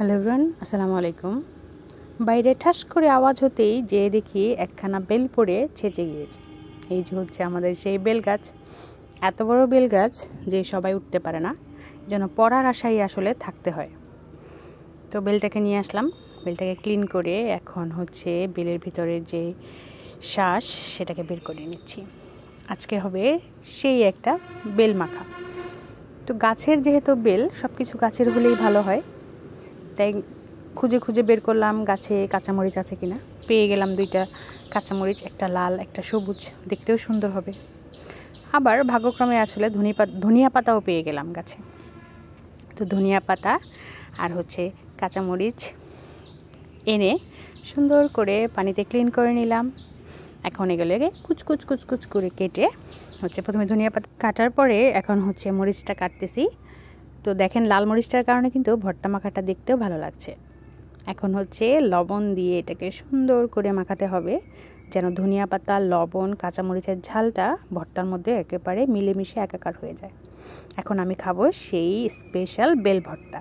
Hello everyone, আসসালামু আলাইকুম। বাইরে ঠাস করে আওয়াজ হতেই যে দেখি একখানা বেল পড়ে ছেঁচে গিয়েছে। এই যে হচ্ছে আমাদের সেই বেল গাছ। এত বড় বেল গাছ যে সবাই উঠতে পারে না, যেন পড়ার আশায় আসলে থাকতে হয়। তো বেলটাকে নিয়ে আসলাম, বেলটাকে ক্লিন করে এখন হচ্ছে বেলের ভিতরের যে শ্বাস সেটাকে বের করে নিচ্ছি। আজকে হবে সেই একটা বেল মাখা। তো গাছের যেহেতু বেল, সব কিছু গাছের হলেই ভালো হয়, তাই খুঁজে খুঁজে বের করলাম গাছে কাঁচামরিচ আছে কিনা। পেয়ে গেলাম 2টা কাঁচামরিচ, একটা লাল একটা সবুজ, দেখতেও সুন্দর হবে। আবার ভাগ্যক্রমে আসলে ধনিয়া পাতাও পেয়ে গেলাম গাছে। তো ধনিয়া পাতা আর হচ্ছে কাঁচামরিচ এনে সুন্দর করে পানিতে ক্লিন করে নিলাম। এখন এগুলোকে কুচকুচ কুচকুচ করে কেটে হচ্ছে প্রথমে ধনিয়া পাতা কাটার পরে এখন হচ্ছে মরিচটা কাটতেছি। তো দেখেন, লাল মরিচটার কারণে কিন্তু ভর্তা মাখাটা দেখতেও ভালো লাগছে। এখন হচ্ছে লবণ দিয়ে এটাকে সুন্দর করে মাখাতে হবে, যেন ধনিয়া পাতা, লবণ, কাঁচামরিচের ঝালটা ভর্তার মধ্যে একেবারে মিলেমিশে একাকার হয়ে যায়। এখন আমি খাবো সেই স্পেশাল বেল ভর্তা।